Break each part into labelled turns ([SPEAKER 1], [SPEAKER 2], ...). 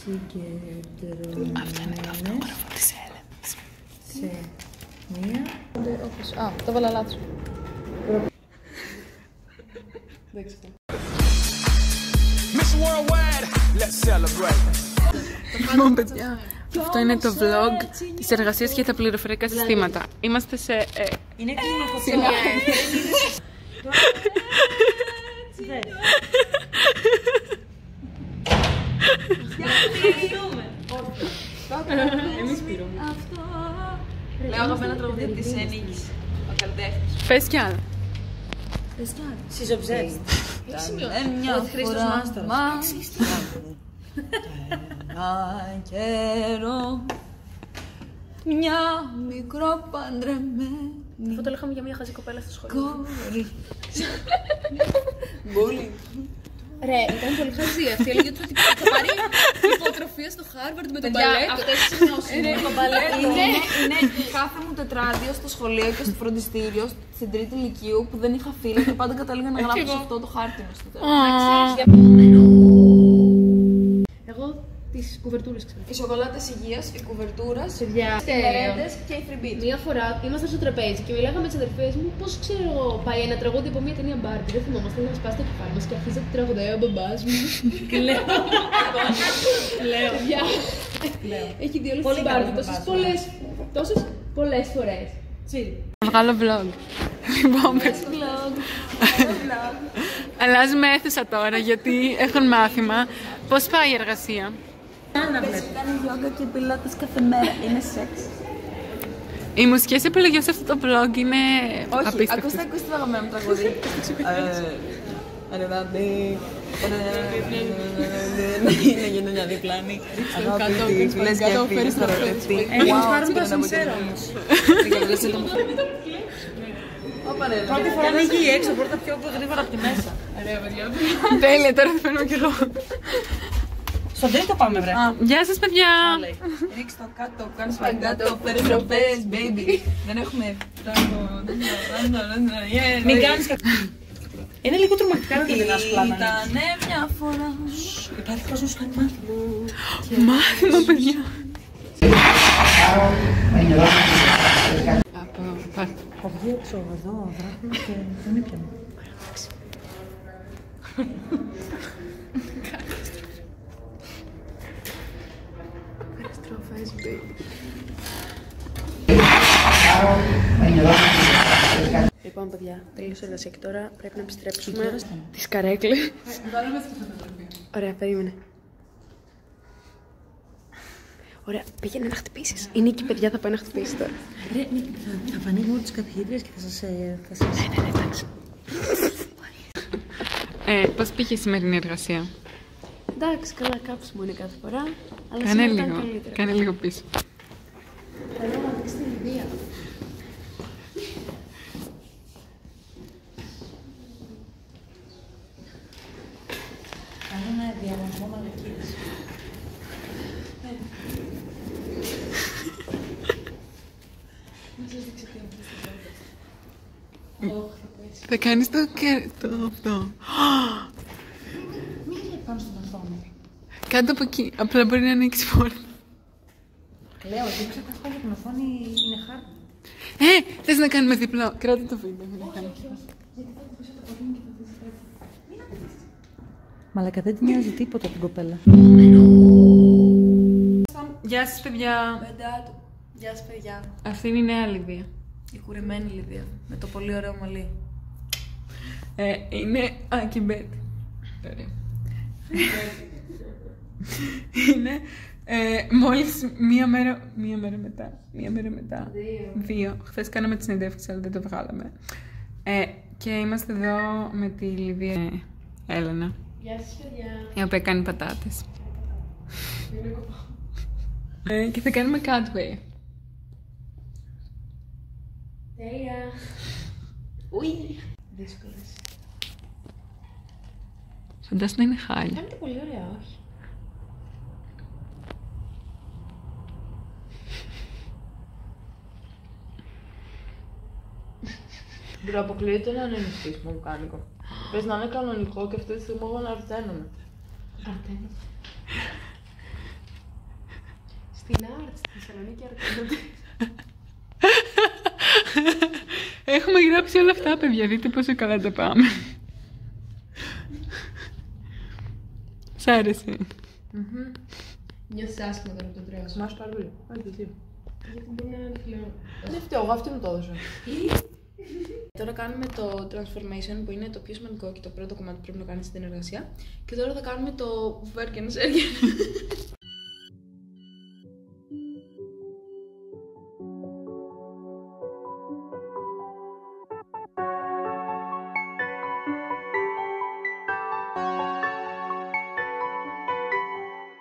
[SPEAKER 1] συγκεντρωμένες.
[SPEAKER 2] Αυτό είναι το αυτόγραφο της Έλενας.
[SPEAKER 1] Σε μία.
[SPEAKER 3] Α, το βάλα λάθος.
[SPEAKER 2] Λοιπόν, παιδιά, αυτό είναι το vlog της εργασίας για τα πληροφορικά συστήματα. Είμαστε σε...
[SPEAKER 1] Είναι κλινοφοβία.
[SPEAKER 3] Εμείς πήραμε. Λέω αγαπημένα τραγουδία της Νίκης, ο καλλιτέχνης.
[SPEAKER 2] Πες κι άλλα.
[SPEAKER 1] She's obsessed.
[SPEAKER 3] Μια φορά ένα καιρό, μια μικρό παντρεμένη.
[SPEAKER 4] Αυτό το λέγαμε για μια χαζή κοπέλα στο σχολείο.
[SPEAKER 3] Bullying.
[SPEAKER 4] Ρε, ήταν πολύ χαζή αυτή. Έλεγε ότι θα πάρει υποτροφία στο Χάρβαρντ με τον μπαλέτο.
[SPEAKER 3] Αυτές τις σημειώσεις είναι το μπαλέτο. Είναι κάθε μου τετράδιο στο σχολείο και στο φροντιστήριο στην τρίτη ηλικίου που δεν είχα φίλο και πάντα κατάληγα να γράψω σε αυτό το χάρτινο στο τέλος.
[SPEAKER 4] Εγώ τις κουβερτούρες ξέρω.
[SPEAKER 3] Οι σοκολάτες υγείας, οι κουβερτούρας, οι
[SPEAKER 4] Παιδιά,
[SPEAKER 3] μερέντες και οι φριμπίτς.
[SPEAKER 4] μία φορά ήμασταν στο τραπέζι και μιλάγαμε με τις αδερφές μου πώς ξέρω πάει ένα τραγούδι από μια ταινία Μπάρμπι. Δεν θυμόμαστε να μας σπάσει το κεφάλι μας και αρχίζει να τραγουδάει ο μπαμπάς μου. Και λέω. Παιδιά, έχει δει όλες τις Μπάρμπι τόσες πολλές φορές.
[SPEAKER 2] Θα βγάλω vlog. Λοιπόν, αλλάζουμε αίθουσα τώρα γιατί έχουν μάθημα. Πώς πάει η εργασία?
[SPEAKER 3] Κάνει γιόγκα και πιλάτες κάθε μέρα. Είναι σεξ.
[SPEAKER 2] Οι μουσικές επιλογές σε αυτό το vlog είναι
[SPEAKER 3] Όχι,
[SPEAKER 2] απίστευτες.
[SPEAKER 3] ακούστε το αγαπημένο μου τραγούδι. Είναι γενναία διπλάνη. Αγαπητή, φίλες και φίλοι στο ρολευτή.
[SPEAKER 1] Μας πάρουν τα σανσέρα όμως. Πρώτη φορά ανοίγει η έξω πόρτα πιο γρήγορα από τη μέσα.
[SPEAKER 2] Τέλεια, τώρα θα φέρνω κι εγώ.
[SPEAKER 1] Στον τρίτο πάμε, βρε.
[SPEAKER 2] Γεια σας, παιδιά!
[SPEAKER 3] Ρίξ' το κάτω, κάνεις σπαγκάτο, περιστροφές, baby. Δεν έχουμε
[SPEAKER 1] Μην κάνεις κακό. Είναι λίγο τρομακτικά να τη λεγάς πλάνα.
[SPEAKER 3] Ήτανε μια φορά.
[SPEAKER 1] Υπάρχει κόσμος που κάνει μάθημα.
[SPEAKER 2] Μάθημα, παιδιά!
[SPEAKER 1] Θα βγει έξω εδώ, βράδυ και δεν έπιανε.
[SPEAKER 4] Καταστροφές, baby. Λοιπόν, παιδιά, τελείωσε η εργασία και τώρα πρέπει να επιστρέψουμε τις καρέκλες. Ωραία, περίμενε. Ωραία, πήγαινε να χτυπήσεις. Η Νίκη, παιδιά, θα πάει να χτυπήσει τώρα.
[SPEAKER 1] Ρε, θα φανεί μόνο τις καθηγήτριες και θα σας...
[SPEAKER 4] Ναι, εντάξει.
[SPEAKER 2] Πώς πήγε η σημερινή εργασία?
[SPEAKER 4] Εντάξει, καλά, κάψιμο είναι κάθε φορά. Αλλά
[SPEAKER 2] Κάνε
[SPEAKER 4] σήμερα ήταν
[SPEAKER 2] λίγο,
[SPEAKER 4] καλύτερα.
[SPEAKER 2] κάνε λίγο πίσω.
[SPEAKER 4] Θέλω να δείξει την ιδέα.
[SPEAKER 1] Κάνω ένα διαγωνισμό μαλακίας.
[SPEAKER 2] Θα κάνεις το αυτό.
[SPEAKER 1] Μην είναι πάνω στην οθόνη.
[SPEAKER 2] Κάτω από εκεί, απλά μπορεί να ανοίξει πόρτα.
[SPEAKER 1] Λέω, ότι ξεχαστώ για την οθόνη είναι χάρτη.
[SPEAKER 2] Θες να κάνουμε διπλό? Κράτα το βίντεο, μην κάνουμε.
[SPEAKER 1] Μαλακα, δεν την νοιάζει τίποτα την κοπέλα.
[SPEAKER 2] Γεια σας, παιδιά.
[SPEAKER 3] Πεντάτου. Γεια σας, παιδιά.
[SPEAKER 2] Αυτή είναι η νέα Λιδία.
[SPEAKER 3] Η κουρεμένη Λιδία. Με το πολύ ωραίο μαλλί.
[SPEAKER 2] Είναι Ακιμπέτη. Ωραία. Είναι μόλις μία μέρα μετά. Δύο. Χθες κάναμε τη συνεντεύξη, αλλά δεν το βγάλαμε. Και είμαστε εδώ με τη Λιδία Έλενα.
[SPEAKER 4] Γεια σας, παιδιά.
[SPEAKER 2] Η οποία κάνει πατάτες. Και θα κάνουμε cutway.
[SPEAKER 4] Τέλεια. Ουι. Δύσκολες.
[SPEAKER 2] Φαντάσου να είναι χάλια.
[SPEAKER 4] Κάνετε πολύ ωραία, όχι?
[SPEAKER 3] Δεν αποκλείεται να είναι νηστίσιμο βουλκάνικο. Πες να είναι κανονικό και αυτή τη στιγμή εγώ να αρταίνομαι.
[SPEAKER 4] Στην Art, στη Θεσσαλονίκη Art.
[SPEAKER 2] Έχουμε γράψει όλα αυτά, παιδιά. Δείτε πόσο καλά τα πάμε. Σ' άρεσε?
[SPEAKER 4] Νιώθεις άσχημα τώρα που το τρέω.
[SPEAKER 1] Μας πάρα πολύ. Όχι, εσύ.
[SPEAKER 4] Γιατί μπορεί να είναι φιλό.
[SPEAKER 1] Δεν φταίω, εγώ αυτή μου το έδωσα.
[SPEAKER 3] Τώρα κάνουμε το transformation που είναι το πιο σημαντικό και το πρώτο κομμάτι που πρέπει να κάνεις στην εργασία. Και τώρα θα κάνουμε το Vergensergen.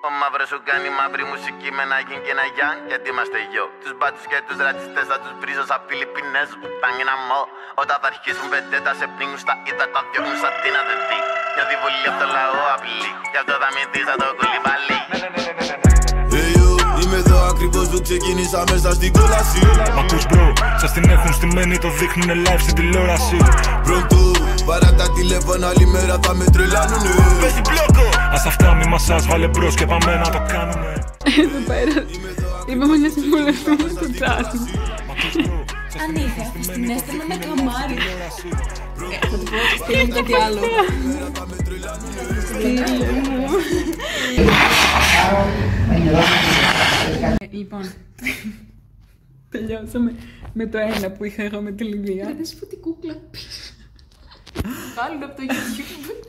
[SPEAKER 5] Ο μαύρος σου κάνει μαύρη μουσική με ένα γιν και ένα γιάν. Γιατί είμαστε γιο. Τους μπάτσους και τους ρατσιστές θα τους βρίζω σαν Φιλιππινέζους που τάνε να μω. Όταν θα αρχίσουν βεντέτα σε πνίγουν στα ήττα, τα διώχνουν σαν τι να δεν δει. Νιώθει βολή απ' το λαό απειλή. Γι' αυτό θα μηνθεί σαν το κολυμπαλί. Είμαι εδώ ακριβώς που ξεκίνησα μέσα στην κόλαση.
[SPEAKER 6] Μ' ακούς μπρο, σας την έχουν στημένη, το δείχνουνε live στην τηλεόραση.
[SPEAKER 5] Πρωτού, παρά τα τηλέφωνα άλλη μέρα θα με τρελάνουνε.
[SPEAKER 6] Παίζει μπλόκο! Ας αυτά μη μασάς, βάλε μπρος και πάμε να το κάνουμε.
[SPEAKER 2] Εδώ πέρα είπαμε να συμβουλευτούμε στο chat.
[SPEAKER 3] Ανήθα, την έστελνα με καμάρι. Θα του πω, στείλουμε κάτι άλλο.
[SPEAKER 2] Λοιπόν, τελειώσαμε με το ένα που είχα εγώ με τη Λιβύα.
[SPEAKER 4] Δεν σου πω την κούκλα πίσω.
[SPEAKER 3] Βάλουν από το YouTube.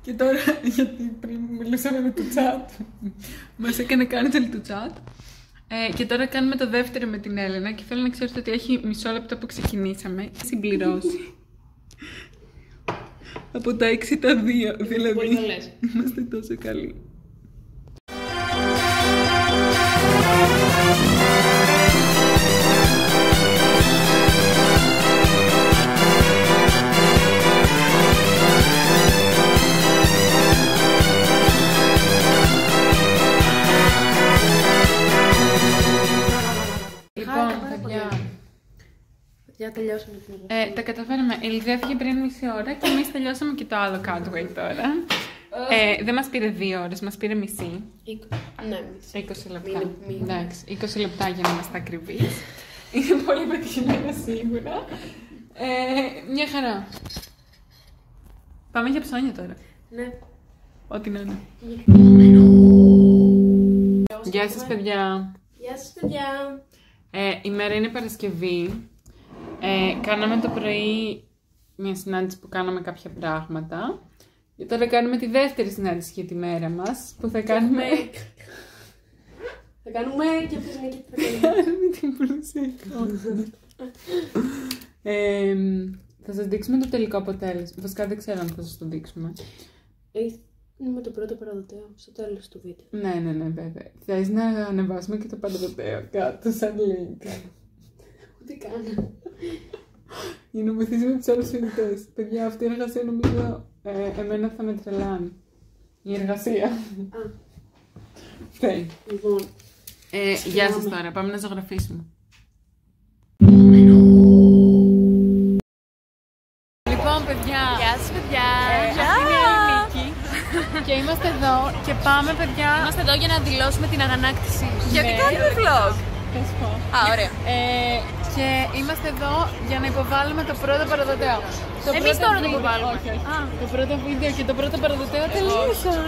[SPEAKER 2] Και τώρα, γιατί πριν μιλούσαμε με το chat, μας έκανε cancel το chat. Και τώρα κάνουμε το δεύτερο με την Έλενα και θέλω να ξέρετε ότι έχει μισό λεπτό που ξεκινήσαμε. Συμπληρώσει. Από τα 6 τα 2, δηλαδή.
[SPEAKER 4] Πολύ καλές.
[SPEAKER 2] Είμαστε τόσο καλοί.
[SPEAKER 4] Για τελειώσαμε την
[SPEAKER 2] Τα καταφέραμε. Η Λιδία έφυγε πριν μισή ώρα και εμείς τελειώσαμε και το άλλο cutway τώρα. Δεν μας πήρε 2 ώρες, μας πήρε μισή.
[SPEAKER 4] Ναι,
[SPEAKER 2] 20 λεπτά. Εντάξει, 20 λεπτά για να είμαστε ακριβείς. Είναι πολύ πετυχημένα σίγουρα. Μια χαρά. Πάμε για ψώνια τώρα.
[SPEAKER 4] Ναι.
[SPEAKER 2] Ό,τι να είναι. Γεια σας, παιδιά.
[SPEAKER 4] Γεια σας, παιδιά.
[SPEAKER 2] Η μέρα είναι Παρασκευή. Κάναμε το πρωί μια συνάντηση που κάναμε κάποια πράγματα. Και τώρα κάνουμε τη δεύτερη συνάντηση για τη μέρα μας, που θα κάνουμε...
[SPEAKER 4] Θα κάνουμε και πλουσιακή.
[SPEAKER 2] Θα κάνουμε την πλουσιακή. Θα σας δείξουμε το τελικό αποτέλεσμα. Βασικά δεν ξέρω αν θα σας το δείξουμε.
[SPEAKER 4] Είναι με το πρώτο παραδοτέο, στο τέλος του βίντεο.
[SPEAKER 2] Ναι, βέβαια. Θες να ανεβάσουμε και το παραδοτέο κάτω σαν link.
[SPEAKER 4] Τι κάνω.
[SPEAKER 2] Για να βοηθήσουμε τους άλλους φοιτητές. Παιδιά, αυτή η εργασία νομίζω εμένα θα με τρελάνει. Η εργασία. Φταίει.
[SPEAKER 4] Λοιπόν.
[SPEAKER 2] Γεια σας τώρα, πάμε να ζωγραφίσουμε. Λοιπόν, παιδιά.
[SPEAKER 3] Γεια σας, παιδιά.
[SPEAKER 2] Αυτή είναι η Νίκη. Και είμαστε εδώ και πάμε, παιδιά.
[SPEAKER 3] Είμαστε εδώ για να δηλώσουμε την αγανάκτησή μας.
[SPEAKER 2] Γιατί κάνουμε vlog. Θα σου πω.
[SPEAKER 3] Ωραία.
[SPEAKER 2] Και είμαστε εδώ για να υποβάλουμε το πρώτο παραδοτέο.
[SPEAKER 3] Εμείς τώρα το υποβάλλουμε.
[SPEAKER 2] Το πρώτο βίντεο και το πρώτο παραδοτέο τελείωσαν.